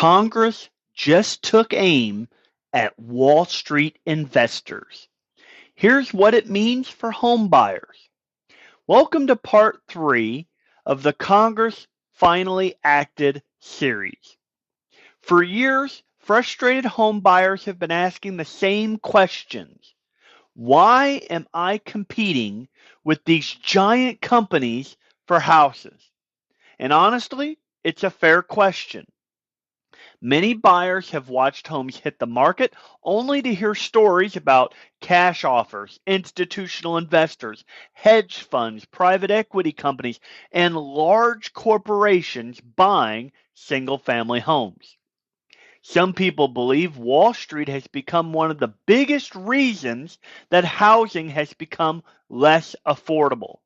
Congress just took aim at Wall Street investors. Here's what it means for home buyers. Welcome to part 3 of the Congress Finally Acted series. For years, frustrated home buyers have been asking the same questions. Why am I competing with these giant companies for houses? And honestly, it's a fair question. Many buyers have watched homes hit the market only to hear stories about cash offers, institutional investors, hedge funds, private equity companies, and large corporations buying single-family homes. Some people believe Wall Street has become one of the biggest reasons that housing has become less affordable.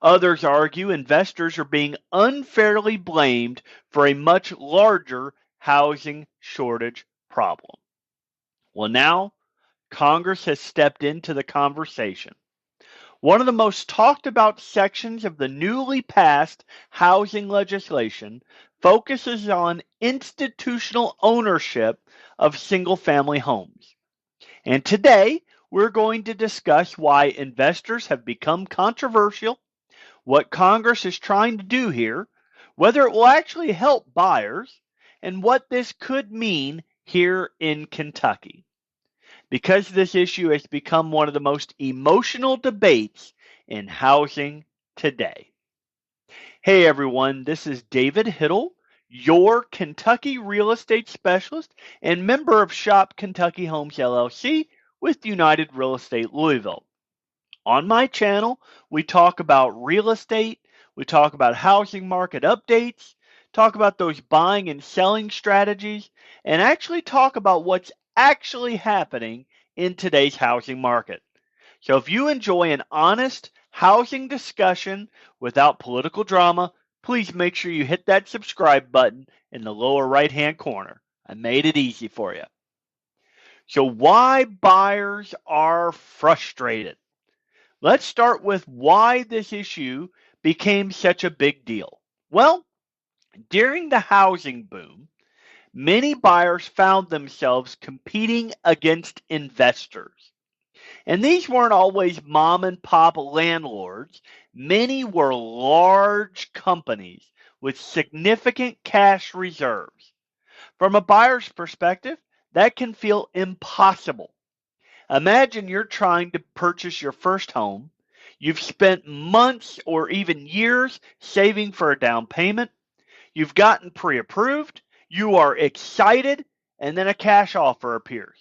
Others argue investors are being unfairly blamed for a much larger housing shortage problem. Well, now Congress has stepped into the conversation. One of the most talked about sections of the newly passed housing legislation focuses on institutional ownership of single-family homes. And today, we're going to discuss why investors have become controversial, what Congress is trying to do here, whether it will actually help buyers, and what this could mean here in Kentucky. Because this issue has become one of the most emotional debates in housing today. Hey everyone, this is David Hittle, your Kentucky real estate specialist and member of Shop Kentucky Homes LLC with United Real Estate Louisville. On my channel, we talk about real estate, we talk about housing market updates, talk about those buying and selling strategies, and actually talk about what's actually happening in today's housing market. So if you enjoy an honest housing discussion without political drama, please make sure you hit that subscribe button in the lower right-hand corner. I made it easy for you. So why buyers are frustrated? Let's start with why this issue became such a big deal. Well, during the housing boom, many buyers found themselves competing against investors. And these weren't always mom and pop landlords. Many were large companies with significant cash reserves. From a buyer's perspective, that can feel impossible. Imagine you're trying to purchase your first home. You've spent months or even years saving for a down payment. You've gotten pre-approved. You are excited, and then a cash offer appears.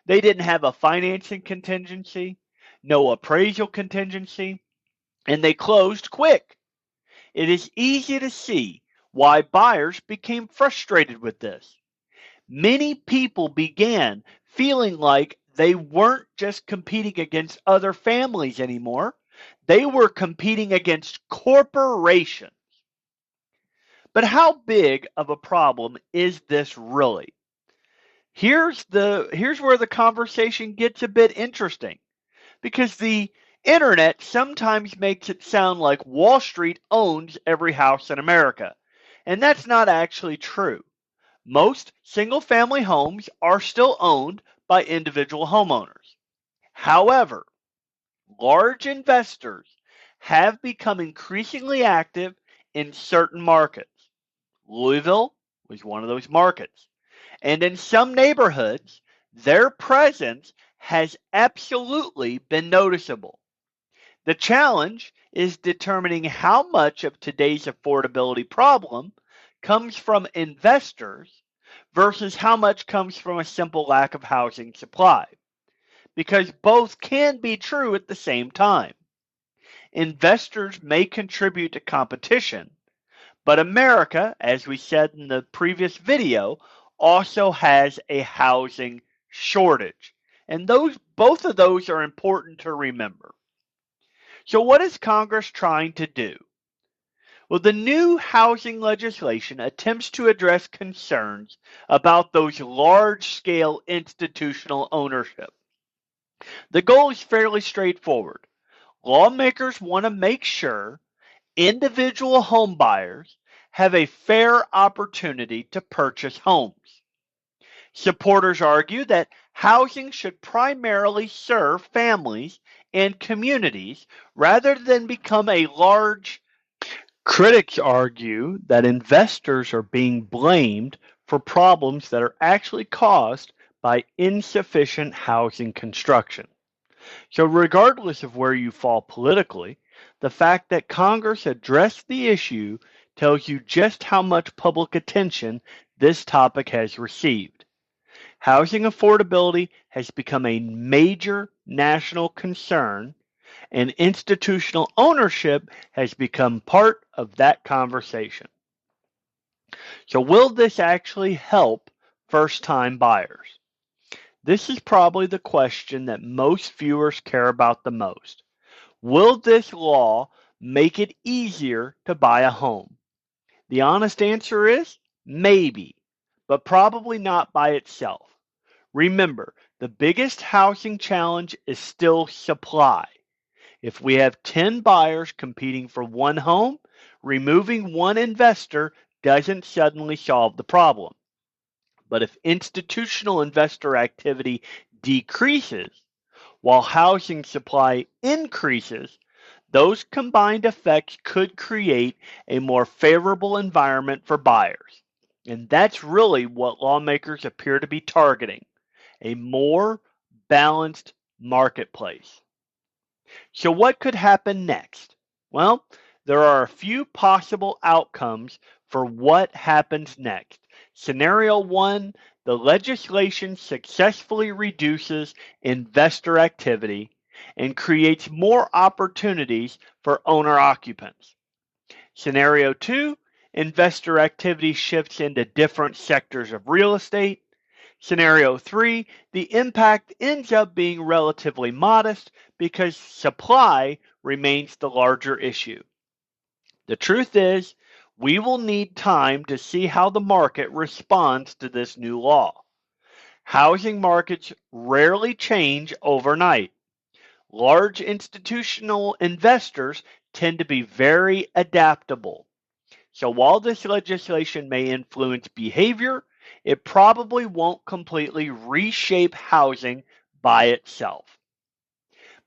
They didn't have a financing contingency, no appraisal contingency, and they closed quick. It is easy to see why buyers became frustrated with this. Many people began feeling like they weren't just competing against other families anymore. They were competing against corporations. But how big of a problem is this really? Here's where the conversation gets a bit interesting, because the internet sometimes makes it sound like Wall Street owns every house in America, and that's not actually true. Most single-family homes are still owned by individual homeowners. However, large investors have become increasingly active in certain markets. Louisville was one of those markets. And in some neighborhoods, their presence has absolutely been noticeable. The challenge is determining how much of today's affordability problem comes from investors versus how much comes from a simple lack of housing supply, because both can be true at the same time. Investors may contribute to competition, but America, as we said in the previous video, also has a housing shortage. And both of those are important to remember. So what is Congress trying to do? Well, the new housing legislation attempts to address concerns about those large-scale institutional ownership. The goal is fairly straightforward. Lawmakers want to make sure individual home buyers have a fair opportunity to purchase homes. Supporters argue that housing should primarily serve families and communities rather than become a large. Critics argue that investors are being blamed for problems that are actually caused by insufficient housing construction. So, regardless of where you fall politically, the fact that Congress addressed the issue tells you just how much public attention this topic has received. Housing affordability has become a major national concern, and institutional ownership has become part of that conversation. So, will this actually help first-time buyers? This is probably the question that most viewers care about the most. Will this law make it easier to buy a home? The honest answer is maybe, but probably not by itself. Remember, the biggest housing challenge is still supply. If we have 10 buyers competing for one home, removing one investor doesn't suddenly solve the problem. But if institutional investor activity decreases while housing supply increases, those combined effects could create a more favorable environment for buyers. And that's really what lawmakers appear to be targeting, a more balanced marketplace. So what could happen next? Well, there are a few possible outcomes for what happens next. Scenario 1, the legislation successfully reduces investor activity and creates more opportunities for owner-occupants. Scenario 2, investor activity shifts into different sectors of real estate. Scenario 3, the impact ends up being relatively modest because supply remains the larger issue. The truth is, we will need time to see how the market responds to this new law. Housing markets rarely change overnight. Large institutional investors tend to be very adaptable. So while this legislation may influence behavior, it probably won't completely reshape housing by itself.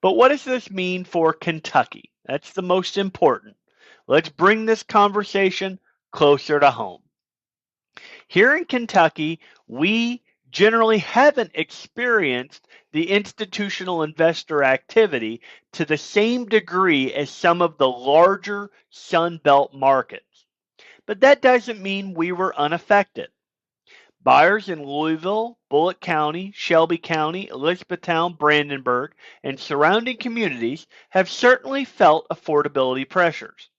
But what does this mean for Kentucky? That's the most important. Let's bring this conversation closer to home. Here in Kentucky, we generally haven't experienced the institutional investor activity to the same degree as some of the larger Sun Belt markets. But that doesn't mean we were unaffected. Buyers in Louisville, Bullitt County, Shelby County, Elizabethtown, Brandenburg, and surrounding communities have certainly felt affordability pressures.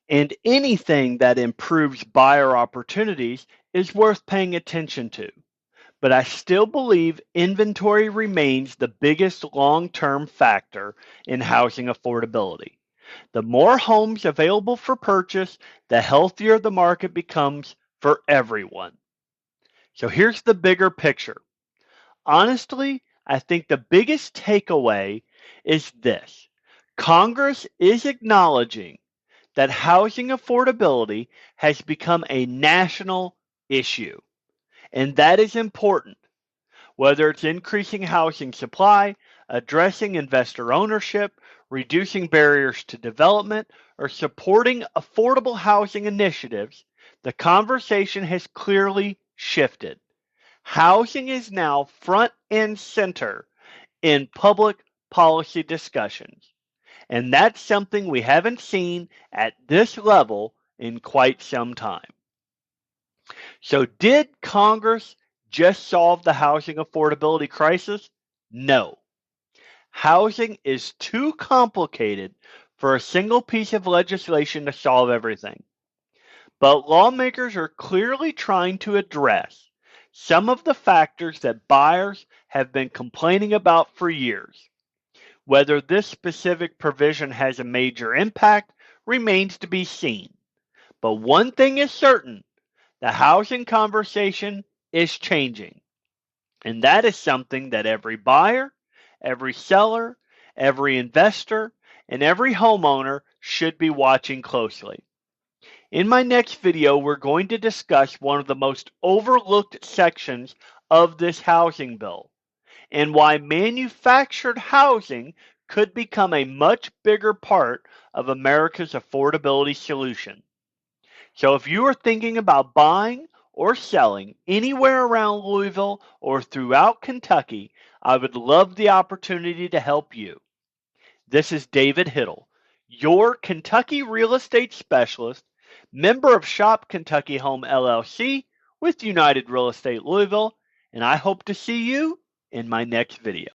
And anything that improves buyer opportunities is worth paying attention to. But I still believe inventory remains the biggest long-term factor in housing affordability. The more homes available for purchase, the healthier the market becomes for everyone. So here's the bigger picture. Honestly, I think the biggest takeaway is this. Congress is acknowledging that housing affordability has become a national issue, and that is important. Whether it's increasing housing supply, addressing investor ownership, reducing barriers to development, or supporting affordable housing initiatives, the conversation has clearly shifted. Housing is now front and center in public policy discussions. And that's something we haven't seen at this level in quite some time. So did Congress just solve the housing affordability crisis? No. Housing is too complicated for a single piece of legislation to solve everything. But lawmakers are clearly trying to address some of the factors that buyers have been complaining about for years. Whether this specific provision has a major impact remains to be seen. But one thing is certain, the housing conversation is changing. And that is something that every buyer, every seller, every investor, and every homeowner should be watching closely. In my next video, we're going to discuss one of the most overlooked sections of this housing bill and why manufactured housing could become a much bigger part of America's affordability solution. So if you are thinking about buying or selling anywhere around Louisville or throughout Kentucky, I would love the opportunity to help you. This is David Hittle, your Kentucky real estate specialist, member of Shop Kentucky Home LLC with United Real Estate Louisville, and I hope to see you in my next video.